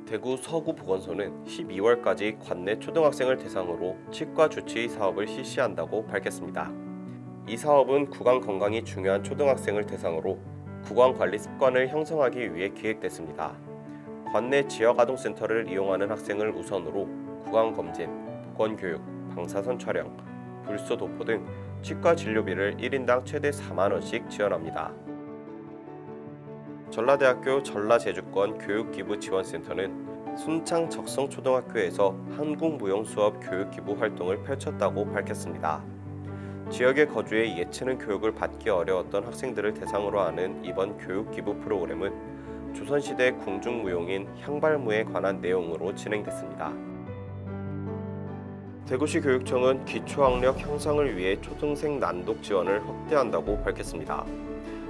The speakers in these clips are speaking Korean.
대구 서구보건소는 12월까지 관내 초등학생을 대상으로 치과 주치의 사업을 실시한다고 밝혔습니다. 이 사업은 구강 건강이 중요한 초등학생을 대상으로 구강 관리 습관을 형성하기 위해 기획됐습니다. 관내 지역아동센터를 이용하는 학생을 우선으로 구강검진, 보건교육, 방사선 촬영, 불소 도포 등 치과 진료비를 1인당 최대 4만 원씩 지원합니다. 전라대학교 전라제주권 교육기부지원센터는 순창 적성초등학교에서 한국무용 수업 교육기부 활동을 펼쳤다고 밝혔습니다. 지역에 거주해 예체능 교육을 받기 어려웠던 학생들을 대상으로 하는 이번 교육기부 프로그램은 조선시대 궁중무용인 향발무에 관한 내용으로 진행됐습니다. 대구시 교육청은 기초학력 향상을 위해 초등생 난독 지원을 확대한다고 밝혔습니다.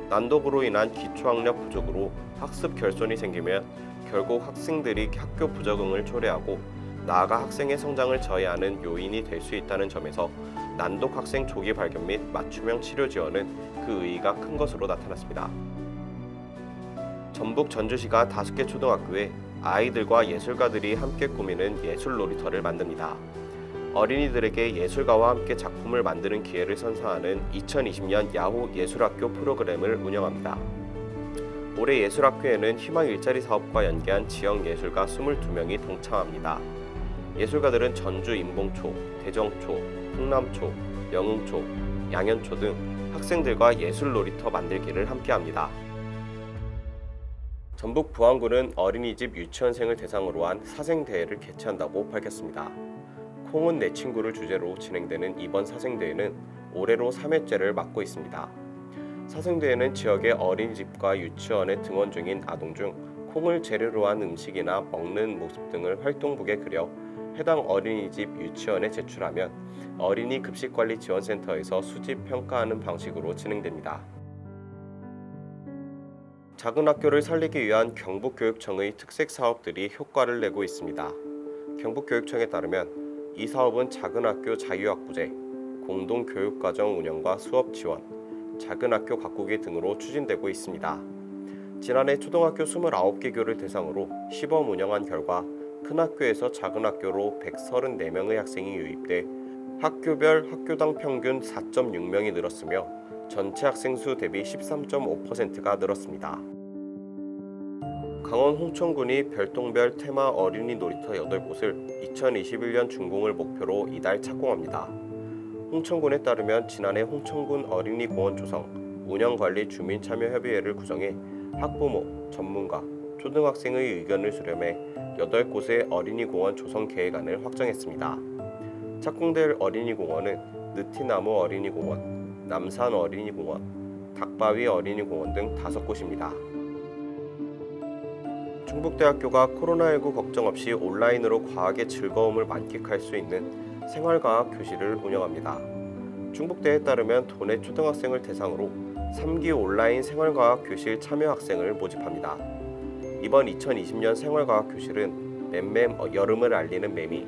난독으로 인한 기초학력 부족으로 학습 결손이 생기면 결국 학생들이 학교 부적응을 초래하고 나아가 학생의 성장을 저해하는 요인이 될 수 있다는 점에서 난독 학생 조기 발견 및 맞춤형 치료 지원은 그 의의가 큰 것으로 나타났습니다. 전북 전주시가 5개 초등학교에 아이들과 예술가들이 함께 꾸미는 예술 놀이터를 만듭니다. 어린이들에게 예술가와 함께 작품을 만드는 기회를 선사하는 2020년 야후 예술학교 프로그램을 운영합니다. 올해 예술학교에는 희망 일자리 사업과 연계한 지역 예술가 22명이 동참합니다. 예술가들은 전주 인봉초, 대정초, 풍남초, 영흥초, 양현초 등 학생들과 예술 놀이터 만들기를 함께합니다. 전북 부안군은 어린이집 유치원생을 대상으로 한 사생대회를 개최한다고 밝혔습니다. 콩은 내 친구를 주제로 진행되는 이번 사생대회는 올해로 3회째를 맡고 있습니다. 사생대회는 지역의 어린이집과 유치원에 등원 중인 아동 중 콩을 재료로 한 음식이나 먹는 모습 등을 활동북에 그려 해당 어린이집 유치원에 제출하면 어린이 급식관리지원센터에서 수집 평가하는 방식으로 진행됩니다. 작은 학교를 살리기 위한 경북교육청의 특색 사업들이 효과를 내고 있습니다. 경북교육청에 따르면 이 사업은 작은 학교 자유학부제, 공동교육과정 운영과 수업 지원, 작은 학교 가꾸기 등으로 추진되고 있습니다. 지난해 초등학교 29개 교를 대상으로 시범 운영한 결과 큰 학교에서 작은 학교로 134명의 학생이 유입돼 학교별 학교당 평균 4.6명이 늘었으며 전체 학생 수 대비 13.5%가 늘었습니다. 강원 홍천군이 별똥별 테마 어린이 놀이터 8곳을 2021년 준공을 목표로 이달 착공합니다. 홍천군에 따르면 지난해 홍천군 어린이공원 조성, 운영관리 주민참여협의회를 구성해 학부모, 전문가, 초등학생의 의견을 수렴해 8곳의 어린이공원 조성 계획안을 확정했습니다. 착공될 어린이공원은 느티나무 어린이공원, 남산 어린이공원, 닭바위 어린이공원 등 5곳입니다. 충북대학교가 코로나19 걱정 없이 온라인으로 과학의 즐거움을 만끽할 수 있는 생활과학 교실을 운영합니다. 충북대에 따르면 도내 초등학생을 대상으로 3기 온라인 생활과학 교실 참여 학생을 모집합니다. 이번 2020년 생활과학 교실은 맴맴 여름을 알리는 매미,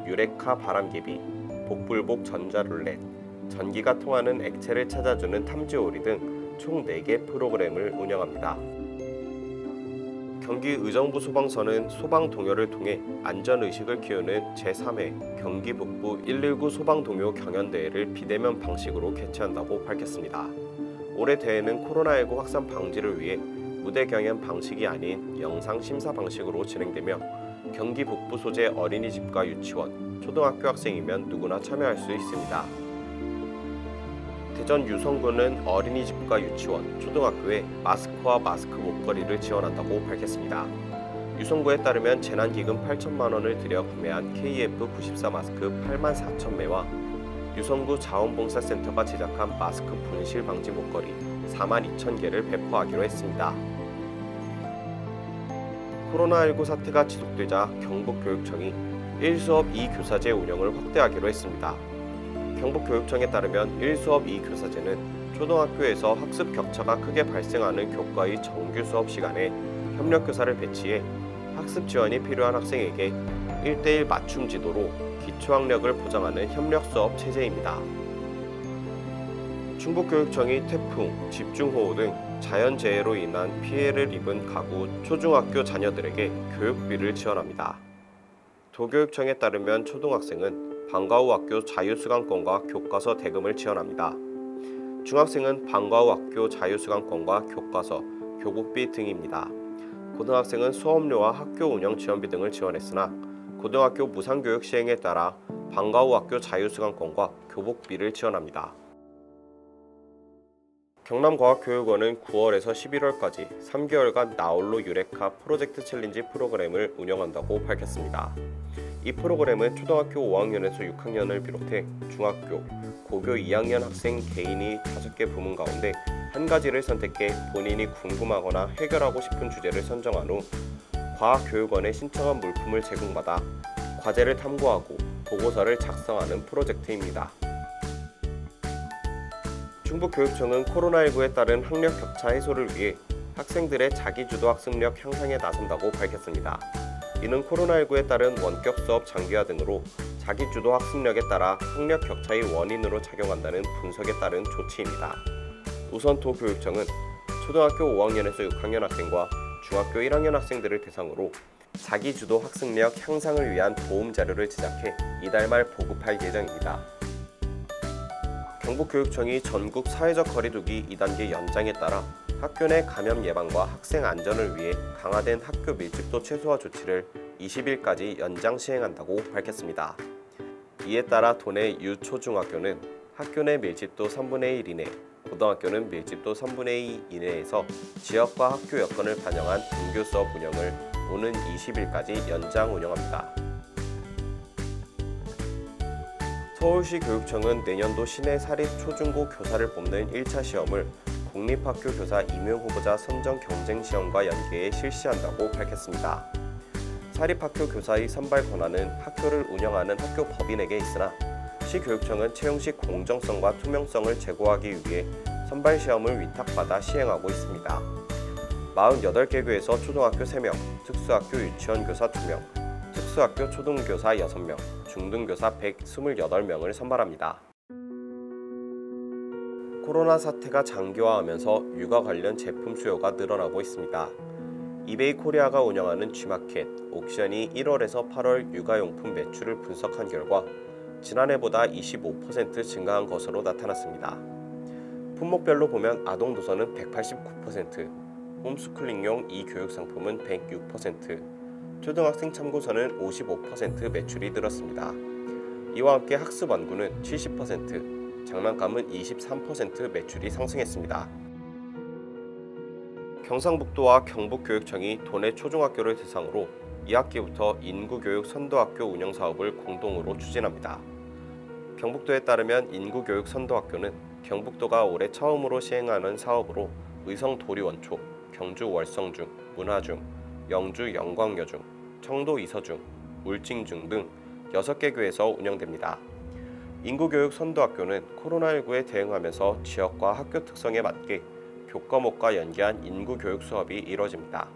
유레카 바람개비, 복불복 전자룰렛, 전기가 통하는 액체를 찾아주는 탐지오리 등 총 4개 프로그램을 운영합니다. 경기 의정부 소방서는 소방 동요를 통해 안전의식을 키우는 제3회 경기 북부 119 소방동요 경연대회를 비대면 방식으로 개최한다고 밝혔습니다. 올해 대회는 코로나19 확산 방지를 위해 무대 경연 방식이 아닌 영상 심사 방식으로 진행되며 경기 북부 소재 어린이집과 유치원, 초등학교 학생이면 누구나 참여할 수 있습니다. 대전 유성구는 어린이집과 유치원, 초등학교에 마스크와 마스크 목걸이를 지원한다고 밝혔습니다. 유성구에 따르면 재난기금 8천만 원을 들여 구매한 KF94 마스크 8만 4천 매와 유성구 자원봉사센터가 제작한 마스크 분실 방지 목걸이 4만 2천 개를 배포하기로 했습니다. 코로나19 사태가 지속되자 경북교육청이 1수업 2교사제 운영을 확대하기로 했습니다. 경북교육청에 따르면 1수업 2교사제는 초등학교에서 학습 격차가 크게 발생하는 교과의 정규 수업 시간에 협력교사를 배치해 학습 지원이 필요한 학생에게 1:1 맞춤 지도로 기초학력을 보장하는 협력수업 체제입니다. 충북교육청이 태풍, 집중호우 등 자연재해로 인한 피해를 입은 가구 초중학교 자녀들에게 교육비를 지원합니다. 도교육청에 따르면 초등학생은 방과 후 학교 자유수강권과 교과서 대금을 지원합니다. 중학생은 방과 후 학교 자유수강권과 교과서, 교복비 등입니다. 고등학생은 수업료와 학교 운영 지원비 등을 지원했으나 고등학교 무상교육 시행에 따라 방과 후 학교 자유수강권과 교복비를 지원합니다. 경남과학교육원은 9월에서 11월까지 3개월간 나홀로 유레카 프로젝트 챌린지 프로그램을 운영한다고 밝혔습니다. 이 프로그램은 초등학교 5학년에서 6학년을 비롯해 중학교, 고교 2학년 학생 개인이 5개 부문 가운데 한 가지를 선택해 본인이 궁금하거나 해결하고 싶은 주제를 선정한 후 과학교육원에 신청한 물품을 제공받아 과제를 탐구하고 보고서를 작성하는 프로젝트입니다. 충북교육청은 코로나19에 따른 학력 격차 해소를 위해 학생들의 자기주도 학습력 향상에 나선다고 밝혔습니다. 이는 코로나19에 따른 원격 수업 장기화 등으로 자기주도 학습력에 따라 학력 격차의 원인으로 작용한다는 분석에 따른 조치입니다. 우선 도교육청은 초등학교 5학년에서 6학년 학생과 중학교 1학년 학생들을 대상으로 자기주도 학습력 향상을 위한 도움 자료를 제작해 이달 말 보급할 예정입니다. 경북교육청이 전국 사회적 거리두기 2단계 연장에 따라 학교 내 감염 예방과 학생 안전을 위해 강화된 학교 밀집도 최소화 조치를 20일까지 연장 시행한다고 밝혔습니다. 이에 따라 도내 유초중학교는 학교 내 밀집도 3분의 1 이내, 고등학교는 밀집도 3분의 2 이내에서 지역과 학교 여건을 반영한 등교 수업 운영을 오는 20일까지 연장 운영합니다. 서울시 교육청은 내년도 시내 사립 초중고 교사를 뽑는 1차 시험을 공립학교 교사 임용 후보자 선정 경쟁 시험과 연계해 실시한다고 밝혔습니다. 사립학교 교사의 선발 권한은 학교를 운영하는 학교 법인에게 있으나 시교육청은 채용 시 공정성과 투명성을 제고하기 위해 선발 시험을 위탁받아 시행하고 있습니다. 48개 교에서 초등학교 3명, 특수학교 유치원 교사 2명, 특수학교 초등교사 6명, 중등교사 128명을 선발합니다. 코로나 사태가 장기화하면서 육아 관련 제품 수요가 늘어나고 있습니다. 이베이 코리아가 운영하는 G마켓, 옥션이 1월에서 8월 육아용품 매출을 분석한 결과 지난해보다 25% 증가한 것으로 나타났습니다. 품목별로 보면 아동도서는 189%, 홈스쿨링용 이교육 상품은 106%, 초등학생 참고서는 55% 매출이 늘었습니다. 이와 함께 학습 완구는 70%, 장난감은 23% 매출이 상승했습니다. 경상북도와 경북교육청이 도내 초중학교를 대상으로 2학기부터 인구교육 선도학교 운영 사업을 공동으로 추진합니다. 경북도에 따르면 인구교육 선도학교는 경북도가 올해 처음으로 시행하는 사업으로 의성 도리원초, 경주 월성중, 문화중, 영주 영광여중, 청도 이서중, 울진중 등 6개 교에서 운영됩니다. 인구교육 선도학교는 코로나19에 대응하면서 지역과 학교 특성에 맞게 교과목과 연계한 인구교육 수업이 이뤄집니다.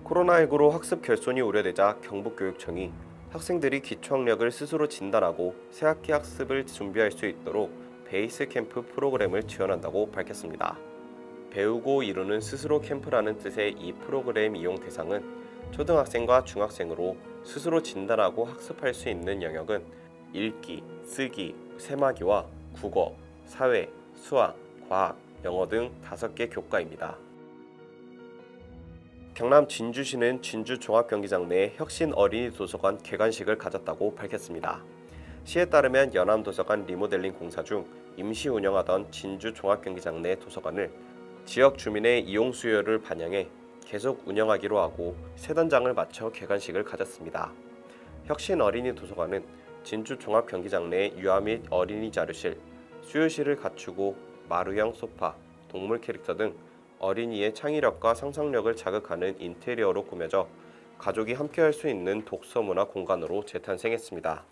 코로나19로 학습 결손이 우려되자 경북교육청이 학생들이 기초학력을 스스로 진단하고 새학기 학습을 준비할 수 있도록 베이스 캠프 프로그램을 지원한다고 밝혔습니다. 배우고 이루는 스스로 캠프라는 뜻의 이 프로그램 이용 대상은 초등학생과 중학생으로 스스로 진단하고 학습할 수 있는 영역은 읽기, 쓰기, 세마기와 국어, 사회, 수학, 과학, 영어 등 5개 교과입니다. 경남 진주시는 진주종합경기장 내 혁신 어린이 도서관 개관식을 가졌다고 밝혔습니다. 시에 따르면 연암도서관 리모델링 공사 중 임시 운영하던 진주종합경기장 내 도서관을 지역 주민의 이용 수요를 반영해 계속 운영하기로 하고 세단장을 마쳐 개관식을 가졌습니다. 혁신 어린이 도서관은 진주 종합경기장 내 유아 및 어린이 자료실, 수요실을 갖추고 마루형 소파, 동물 캐릭터 등 어린이의 창의력과 상상력을 자극하는 인테리어로 꾸며져 가족이 함께할 수 있는 독서 문화 공간으로 재탄생했습니다.